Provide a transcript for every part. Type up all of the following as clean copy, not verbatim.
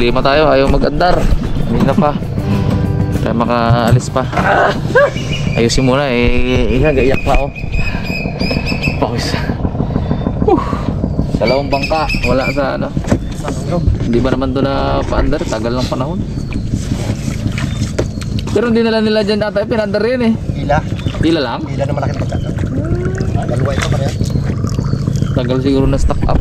klima tayo, ayaw mag-andar. Kanina pa. Kaya makaalis pa. Ayusin muna gaiyak pa ako. Pawis. Dalawang bangka, wala sa ano. Hindi ba naman doon na pa-andar? Tagal ng panahon. Pero hindi nila dyan ata pinandar rin eh. Ila lang? Ila na malaki na dalawa ito pareha. Tagal siguro na stock up.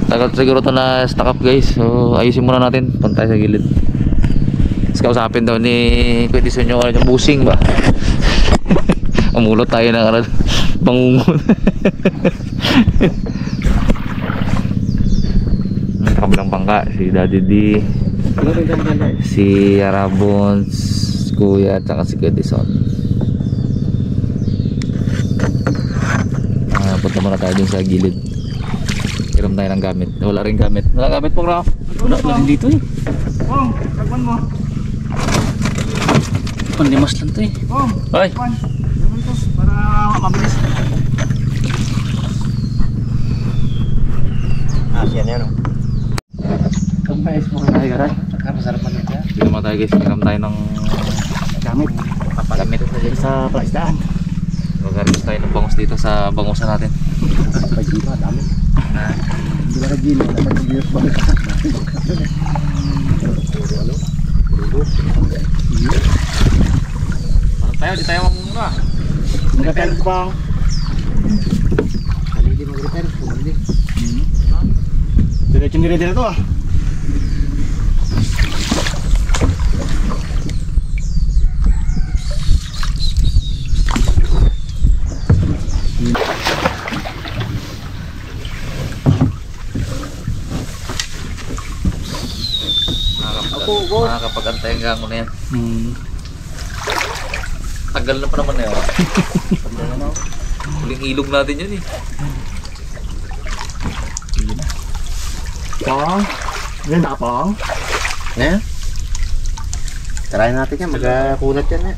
Tagal siguro ito na stock up guys. So ayusin muna natin. Punta tayo sa gilid. Tapos kausapin daw ni Kuya Dison yung busing ba. Umulot tayo ng pangungon. Kabilang bangka si Daddy D, si Arabons, Kuya at saka si Kuya Dison. Punta muna tayo dun sa gilid. Hiram tayo ng gamit. Wala rin gamit. Wala gamit po Raf. Wala din dito eh. Pong, tagwan mo. Panlimas lang to eh. Pong, ay tagwan. Para mabilis. Siya na yan o. Kampayas mo tayo guys. Masarap man ito. Hindi naman tayo guys. Hiram tayo ng Gamit. gamit Sa palaisdaan. Magaris tayo ng bangus dito sa bangusan natin. Pagino, dami. Hindi ba nagino? Nagino ba? Parang tayo, di tayo mamuna. Mag-repair pa. Hindi mag-repair. Diretso ni Rede na ito ah. Nakakapag-antay ang gango na yan. Tagal na pa naman na yun. Huling ilog natin yun eh. Pong. Ganda Pong. Eh? Try natin yan. Magkakunat yan eh.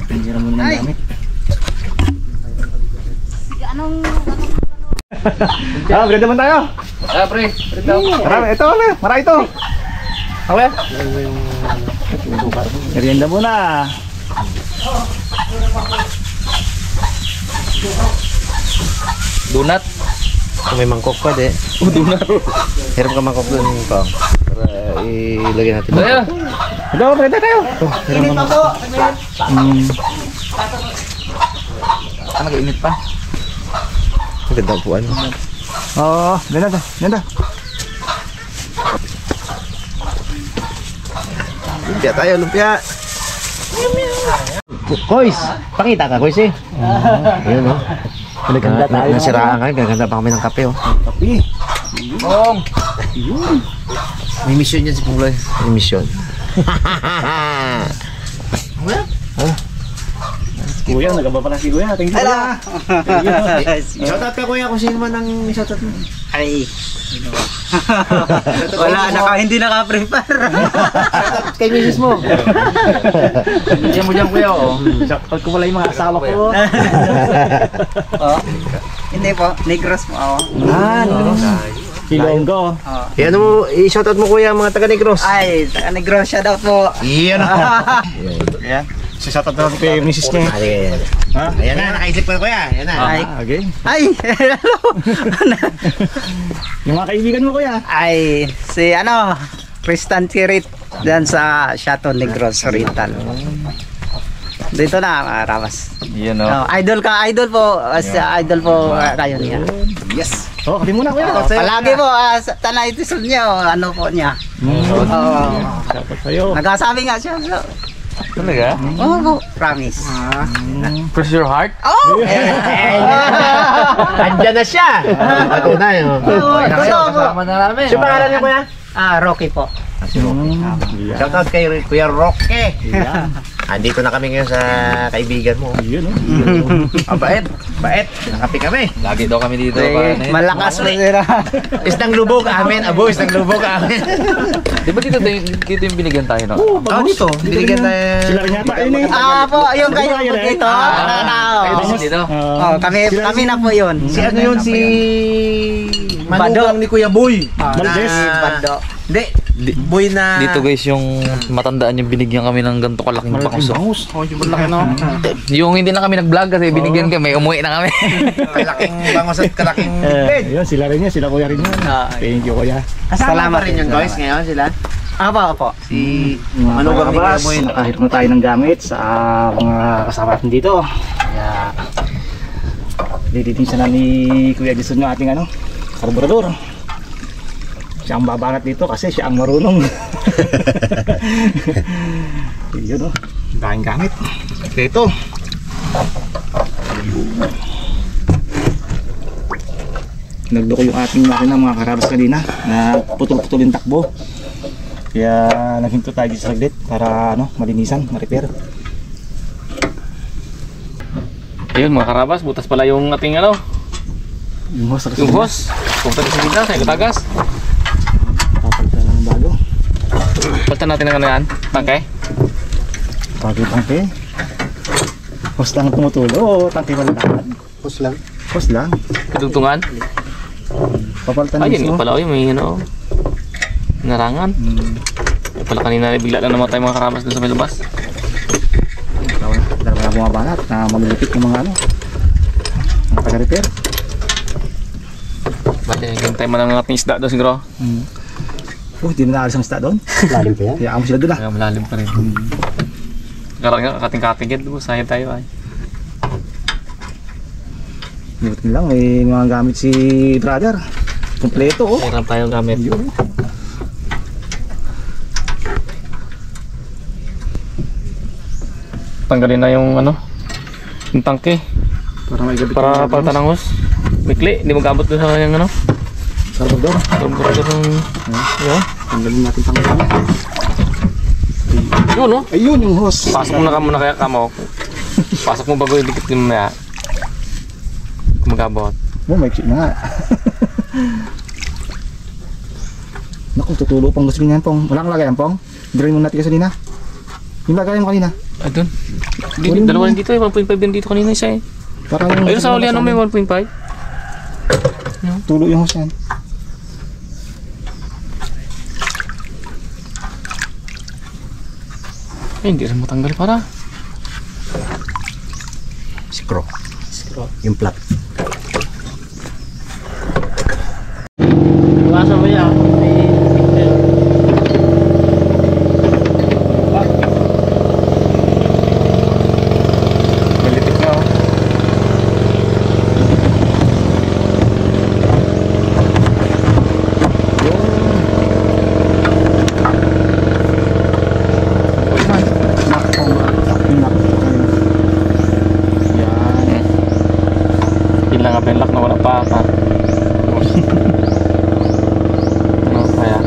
Pinjira mo na gamit. Bread naman tayo. Pre. Marami ito. Marami ito. Okay? Merienda muna. Donut. Kung may mangkok pa de. Donut. Hiram ka mangkok doon Pong. Para ilagay natin. Tayo. Ito, bread tayo. Hiram ka mangkok. Nag-init pa. Ang ganda upuan. Oo, ganda. Lumpia tayo, lumpia. Kois, pakita ka Kois eh. Ayun o. Naganda tayo. Nasiraan ka, gaganda pa kami ng kape o. Kape. Pong. May mission yan si Pungloy. May mission. Kuya, nagaba pala si Kuya. Thank you Kuya. Shoutout ka Kuya kung sino man ang shoutout mo. Ay. Wala, hindi naka-prepare. Shoutout kay misis mo. Diyan mo dyan kuya oh. Shoutout ko pala yung mga asawa ko. Oh. Hindi po, Negros po ako. Negros. Silonggo. Ano mo, i-shoutout mo Kuya mga taga Negros. Ay, taga-Negros siya daw po. Iyan. Yan. Shoutout natin kay misis niya. Ayan na, nakaisip ko na Kuya. Ayan na. Ay. Okay. Ay, hello. Yung mga kaibigan mo Kuya. Ay, si Tristan Tirit dyan sa Chateau Negros Oriental. Dito na, Ramas. Yan o. Idol po. Idol po kayo niya. Yes. Oh, kapi muna Kuya. Palagi po, tanay tisod niya, ano po niya. Shoutout sa'yo. Nagkasabi nga siya. So, Talaga? oh, promise. Press your heart? Oh! Andyan na siya. Ako na yun. Kasama na namin. Siya pangalan niya Kuya? Rocky po. Shoutout kay Kuya Roque. Andito na kami ngayon sa kaibigan mo. Bait. Nakapi kami. Lagi daw kami dito. Malakas na sila. Isang lubog amin. Abo, isang lubog amin. Di ba dito yung binigyan tayo no? Dito. Binigyan tayo. Sila rin yata. Po, yung kayo dito. dito. Oh, kami na po yun. Si ano yun, si Bado. Manugang ni Kuya Boy. Valdez. Bado. Hindi, Boy na... Dito guys, yung matandaan yung binigyan kami ng ganito kalaking bangus. Oh, yung laki no. Yung hindi na kami nag-vlog kasi binigyan kami, umuwi na kami. Kalaking bangos at kalaking bed. Ayun, sila rin yan, sila kuya rin yan. Thank you kuya. Kasama pa rin yun guys ngayon sila. Opo. Si Manugang ni Kuya Boy. Nakahit na tayo ng gamit sa mga kasama natin dito. Kaya dititin siya na ni Kuya Edison yung ating karburador. Siya ang babanat dito kasi siya ang marunong. Yun o, daming gamit. Ito. Nagdoko yung ating makina mga karabas kanina na putol-putol yung takbo. Kaya naghinto tayo dito sa saglit para malinisan, ma-repair. Ayun mga karabas, butas pala yung ating Yung hose. yung hose. Pumunta sa gitna, sa Itagas. Papalitan na ng bago. Palitan natin ng yan, tangke. Tangke. Hose lang tumutulo o tangke pala lahat? Hus lang. Hose lang. Kadugtungan. Papalitan Ayun mismo. nga pala, may narangan. Ay pala kanina bigla lang namatay mga karabas dun sa may labas. Dalawa na bumabanat na mamilipit yung mga mga taga-repair. Bale, hintay mo ng ating isda doon siguro. Di na naalis ang isda doon. Lalim pa yan. Kaya mo sila doon Kaya malalim pa rin. Karang nga, kating-kating sahid tayo ay. Buti lang, may mga gamit si brother. Kompleto oh. Mayroon tayong gamit. Tanggalin na yung yung tangke. Para may gabit. Para palitan ng hose. Mikli, hindi magabot doon sa yung Karburador. karburador ng yun. Tanggalin natin tanggalin. Yun no? Ayun yung hose. Pasok mo na muna kaya kamo. Pasok mo bago idikit mo na. Kumagabot. Oh, may chip na nga. Naku, tutulo pang gusto niyan pong. Wala kang lagayan pong. Drain mo natin kasi kanina. Yung lagayan mo kanina. Ay doon. Dalawa rin dito eh. 1.5 din dito kanina isa eh. Para yung Ayun sa ulian may 1.5. tulo yung hose yan. Eh, hindi rin matanggal para. Screw. Yung plat. Iwasan mo yan. Malitik na oh. Ilang nga benlak na wala pa ata. Ano kaya?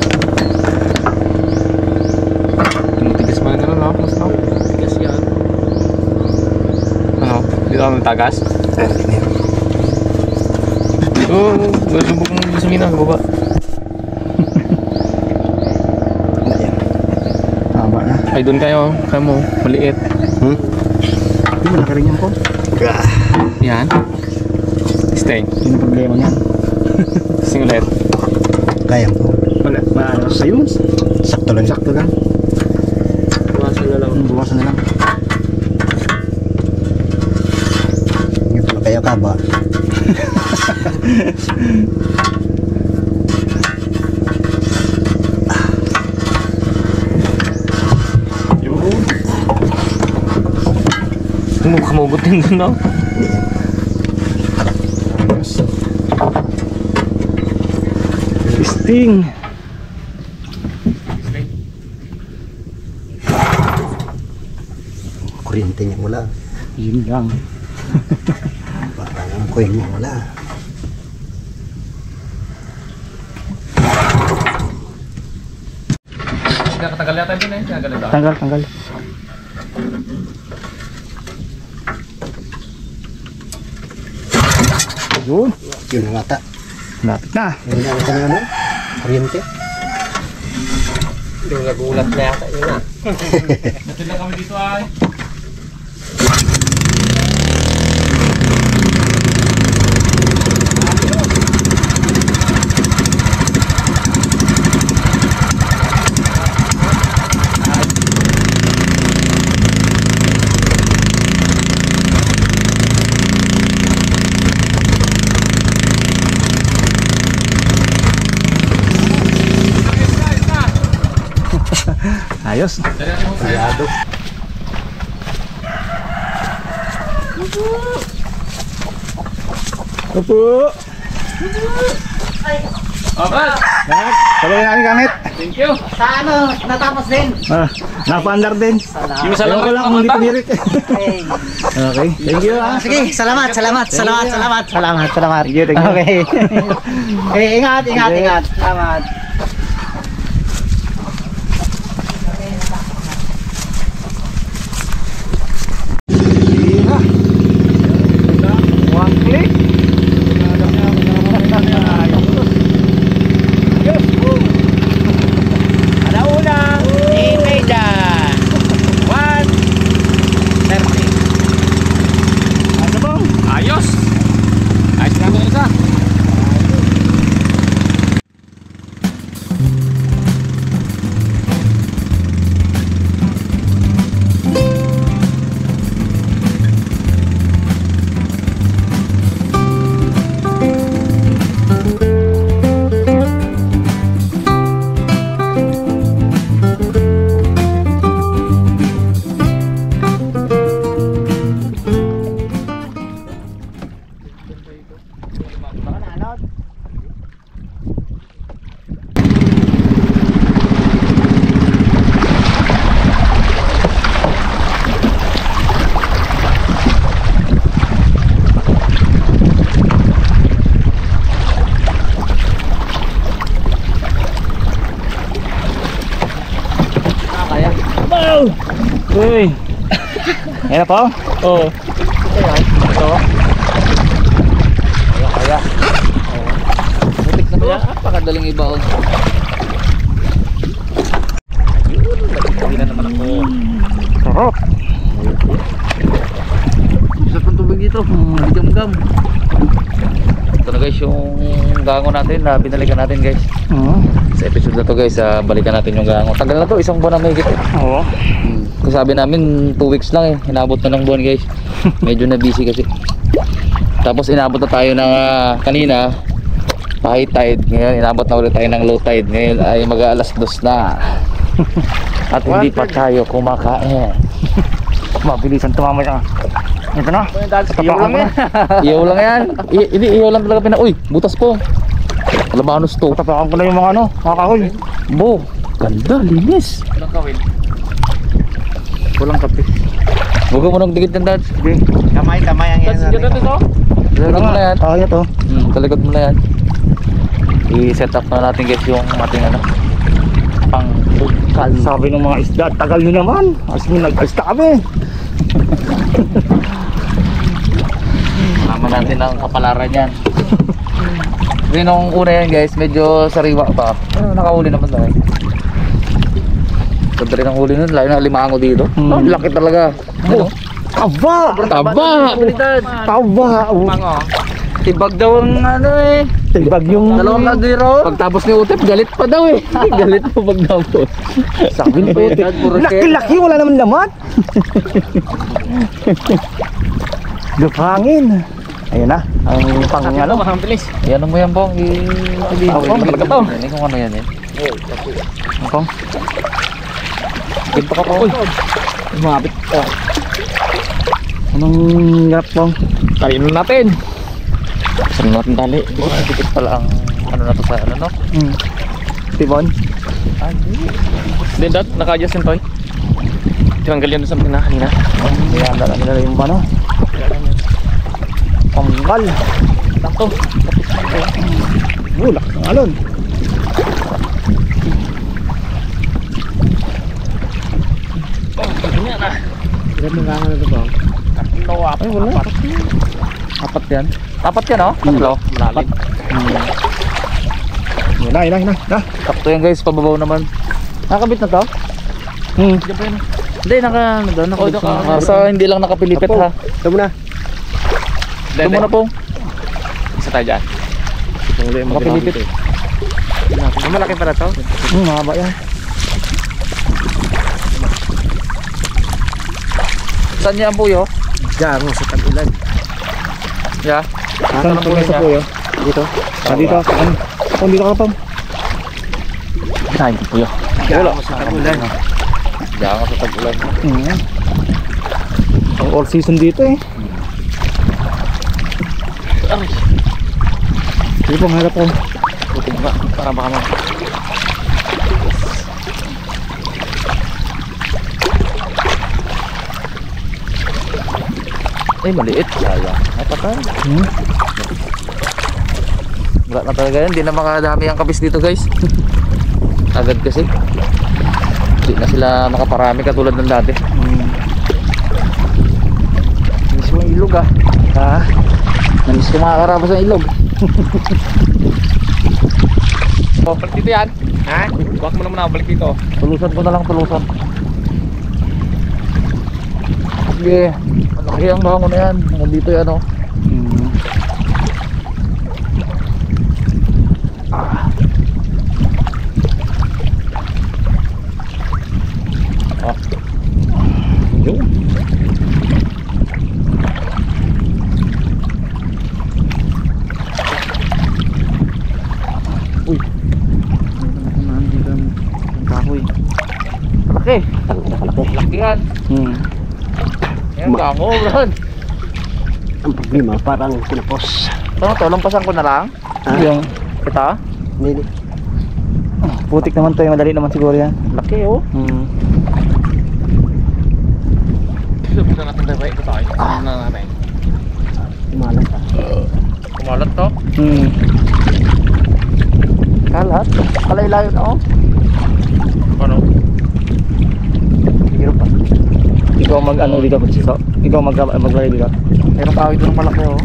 Tumitigas mo rin no? Basta tigas yan. Ano? Dito ako nagtagas? Oo, lubog ng gasolina sa baba. Tama na. Ay doon kayo mo, maliit. Hindi mo nakarin yan po. Yan. Stay. Yun ang problema niyan. Sing ulit. Kaya po. Wala. Maano sa yun? Sakto lang. Sakto lang. Buwasan na lang. Buwasan na lang. Yung pala kaya ka ba? Kamugot din doon no? Sting. Kuryente niya wala. Yun lang. Parang ang coin niya wala. Katagal yata din eh. Tanggal. Yun. Yun ang ata. Lapit na. Yun ang ata ng kuryente. Yung nagulat na yata yun ah. Natin lang kami dito ay. Ayos. Aliado. Opo. Sabay namin gamit. Thank you. Sa ano, natapos din. Napaandar din. Yung Ewan ko lang kung hindi pinirit. Okay. Okay, thank you Sige, salamat. Thank you. Okay. Ingat. Salamat. One click. Alauna, Imeda. 1:30. Ano bang? Ayos. Ayos namin ang isa. Uy. Ayan na po. Oo. Ito. Kaya. Butik na ba yan? Napakadaling ibaon. Hindi na naman ako. Sarap. Sarap ng tubig dito. Gam-gam. Ito na guys yung gango natin na binalikan natin guys. Sa episode na to guys, balikan natin yung gango. Tagal na to, isang buwan na may higit. Oo. Kung sabi namin 2 weeks lang inabot na ng buwan guys. Medyo na busy kasi. Tapos inabot na tayo ng kanina high tide. Ngayon inabot na ulit tayo ng low tide. Ngayon ay mag-aalas 2 na. At hindi pa tayo kumakain. Mabilisan tumama siya. Ito na. Iyaw lang yan. Iyaw lang yan. Hindi, iyaw lang talaga Uy, butas po. Alabanos to. Tapakan ko na yung mga ano, mga kahoy. Bo, ganda, linis. Anong kawin? Walang kape. Huwag mo nang dikit ng dads. Kamay ang yan. Tapos dyan ito. Talikod mo na yan. Ah, ito. Talikod mo na yan. I-set up na natin guys yung ating ano. Pang Sabi ng mga isda, tagal nyo naman. As mo nag-alsta kami. Naman natin ang kapalaran yan. Kasi nung una yan guys, medyo sariwa pa. Nakahuli naman tayo. Ganda rin ang huli nun, layo na limango dito. Ang laki talaga. Ano? Taba! Taba! Taba! Mango. Tibag daw ang ano eh. Tibag yung... Dalawang kadiro. Pagtapos ni Utep, galit pa daw eh. Galit pa pagtapos. Sabi ni Puti. Laki-laki, wala naman lamat. Lupangin. Ayun na, ang pang ano. Mabilis. Yan mo yan pong. I-sabihin Pong, mo. talaga to. Hindi kung ano yan eh. Ang pang. Ganito ka po. Lumapit. Anong hirap pang? Kainin natin. Saan natin tali? Dikit pala ang ano na to sa ano no? Tibon. Then that, naka-adjust yung toy. Tinanggal yan sa pina kanina. Ayan, dala nila yung ano. Panggal. Takto. Bulak ng alon. Ganyan na. Ilan ng gangan na ito ba? Ay wala. Apat yan. Apat yan oh? Tatlo? Malalim. Yun na. Sakto yan guys, pababaw naman. Nakakabit na to? Hindi, nakabit na. Basta hindi lang nakapilipit ha. Ito mo na. Ito muna po. Isa tayo dyan. Makapilipit. Malaki pala to. Mahaba yan. Saan niya ang puyo? Diyan, sa tag-ulan. Yeah. Saan po sa puyo? Dito. Dito. Dito ka pang. Kain ko puyo. Wala. Sa tag-ulan. Diyan ka sa tag-ulan. Ang all season dito eh. Sige po, mahirap po. Puting ba? Para baka mo. Ay, maliit. Sayang. Napatay. Wala na talaga yan. Hindi na makadami ang kapis dito guys. Agad kasi. Hindi na sila makaparami katulad ng dati. Miss ko ang ilog ah. Ha? Namiss ko makakarabas ng ilog. Oh, balik dito yan. Ha? Huwag mo naman ako balik dito. Tulusan ko na lang, tulusan. Sige. Malaki ang bango na yan. Nandito yan oh. Malaki. Malaki yan. Yan, bango bro. Ang problema, parang kinapos. Ano to? Lampasan ko na lang? Yung Ito? Hindi. putik naman to, madali naman siguro yan. Laki oh. Dito na natin tayo. Ito tayo. Ano na natin? Malas ah. Kumalat to. Kalat. Kalay-layo na oh. Ano? Siguro pa. Ikaw mag-ano dito, so, ikaw maglagay dito. Mayroong kahoy doon malaki oh.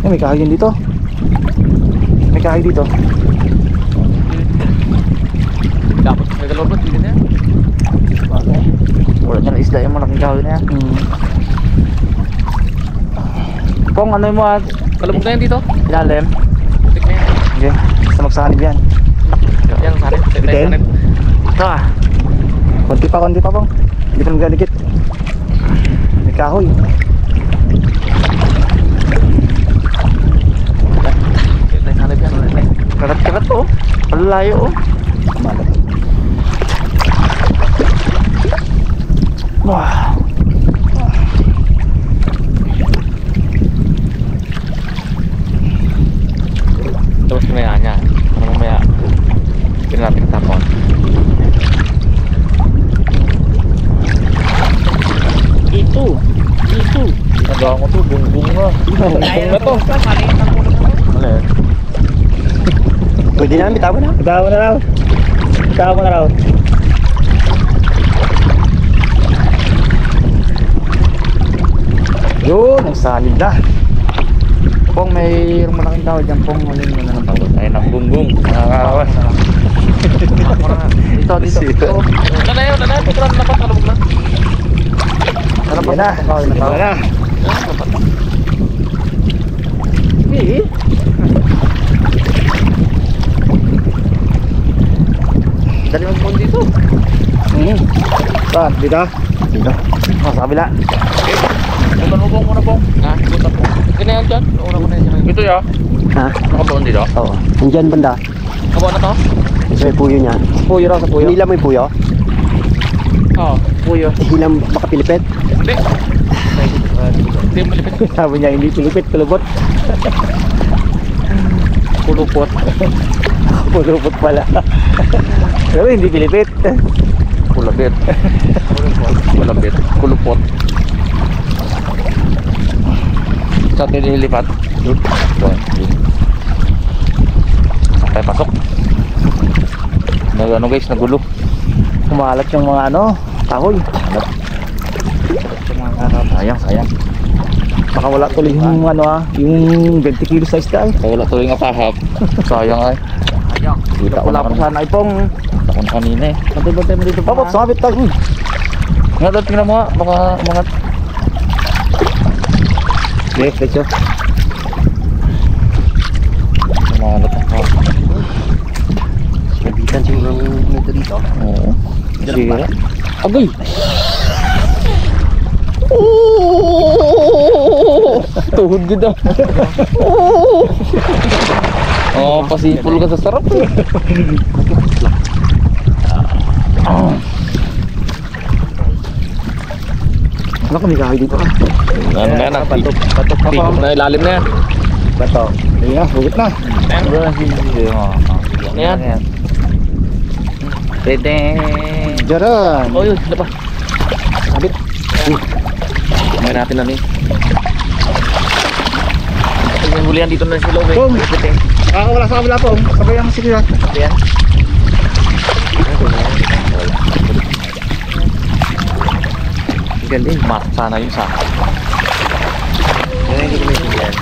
May kahoy din dito. May kahoy dito. Dapat may dalawa ba? Dito na yan. Wala dyan na isda yung malaking kahoy na yan. Pong ano mo ah? Kalabog na yan dito. Ilalim. Putik na yan. Okay, basta magsanib yan. Yan, sanip. Bitin? Sanip. Ito ah. Konti pa pong. Hindi pa nagdadikit. May kahoy. Ito yung sanip yan. Karat-karat oh. Palalayo oh. Malat. Wah. Tapos mamaya niya. Ano mamaya? Pinin natin tapon. Ito. Nagawa ko to. Bungbong na. Bungbong na to. Ano eh? Pwede na, bitawan na. Itawa mo na raw. Yun, ang sanib na. Pong mayroong malaking kahoy dyan. Pong huling mo na ng tawad. Ayun ang bungbong. Nakakawas. Dito. Wala na yun. Wala na. Puturan na pa. Kalabog na. Ano Yan na. Ito na. Eh. Dali mo po dito. Saan? Dito? Dito. Oh, sa kabila. Putan mo pong muna pong. Ha? Putan po. Ito na yan dyan. Una ko na yan dyan. Ito ya. Ha? Nakabaon dito. Oo. Nandiyan banda. Kabuha na to? Ito yung puyo niya. Puyo raw sa puyo. Hinila mo yung puyo? Oo. Puyo. Hilang baka pilipit? Hindi. Hindi malipit. Sabi niya hindi pilipit, kulubot. Kulupot. Kulubot pala. Pero hindi pilipit. Kulabit. Kulabit. Kulupot. Saan tayo nililipat? Doon. Okay, pasok. Ano guys, nagulo. Kumalat yung mga ano, kahoy. Sayang. Baka wala tuloy yung ano yung 20 kilo size ka eh. Kaya wala tuloy nga pahap. Sayang ay. Kita ko Wala na pa sana ipong. Kita ko na kanina eh. Bantay mo dito. Papot, sabit tayo. Nga daw, tingnan mo nga. Baka umangat. Okay, let's go. Umangat ang pahap. Nabitan siguro ng nito dito. Oo. Sira. Agay! Tuhod gud ah. Oh, pasipol ka sa sarap eh. Naku, may kahoy dito. Ano na yan? Batok Tikop na ilalim na yan. Bato. Ayan, hugot na. Ano yan? Pwede. Diyan. Oh, yun. Ano pa? Sabit. Kamay natin na rin. Kapag yung hulihan dito na sila. Pong. Wala sa kabila po. Sabay ang sige yan. Ayan. Galing. Masak sana yun sa akin. Hindi ko maintindihan.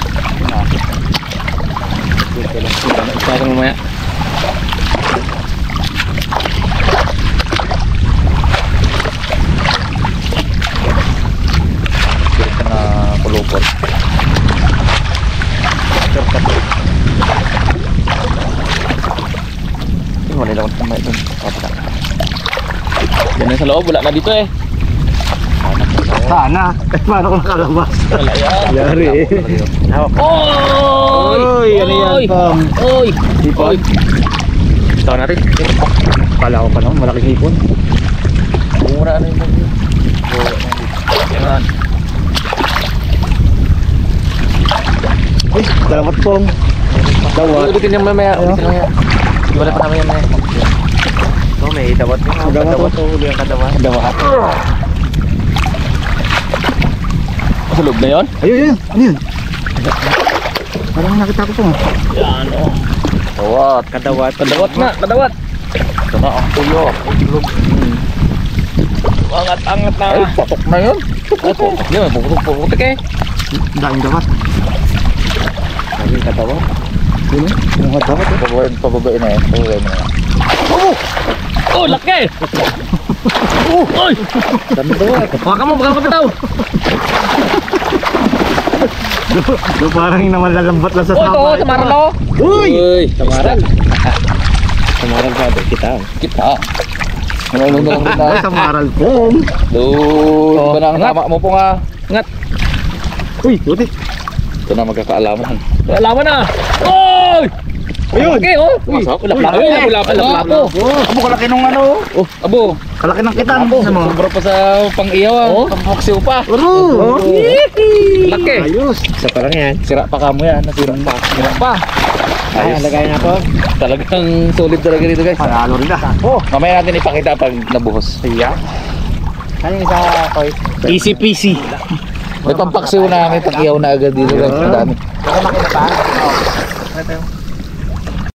Sa akin mamaya. Dito na kulupot. Wala lang akong kamay doon. Yan na sa loob. Wala na dito eh. Sana. Paano kung nakalabas? Wala yan. Yari eh. Oy! Uy, ano yan, Pong? Oy! Hipon? Ito natin. Kala ko pa naman, malaking hipon. Mura na yung bagyo. Yan. Uy, dalamat Pong. Dawat. Ulitin yung mamaya. Ulitin yung mamaya. Di wala pa namin yan eh. Oh, may dawat mo. Dawat. Huli ang kadawat. Dawat. Sa loob na yun? Ayun, yun. Ano yun? Parang nakita ko Pong. Yan o. Tawat. Kadawat. Kadawat na. Kadawat. Ito na ang tuyo. Angat-angat na. Ay, patok na yun. Yan, puputik eh. Daing dawat. Daming kadawat. Yun, yung mga dawat. Pababain na yan. Pababain na yan. Oh, laki! Oy! Baka mo, baka kapitaw! Doon parang yung naman lalambat lang sa Oh, ito, tama. samaran ako! Uy! Samaran. Samaran sabi kita. Kita. Ano na lang rin na. Ay, sa maral Pong. Doon. Iba na ang tama mo po nga. Uy, buti. Ito na magkakaalaman. Alaman na! Oy! Ayun! Okay, oh! Masok. Laplap ako! Abo, kalaki nung ano. Oh, abo. Kalaki ng kitan. Ano mo? Sobra pa sa pang-iyaw ah. Oh. Pang-hoksiw pa. Uro! Laki! Ayos. Isa pa lang yan. Sira pa kamo yan. Nasira pa. Sira pa. Ayos. Lagay na po. Talagang solid talaga dito guys. Panalo rin na. Oh, Mamaya natin ipakita pag nabuhos. Siya. Ano yung isa koy? easy peasy. May pampaksiw na, may pag-iyaw na agad dito guys. Ang dami. Baka makita pa.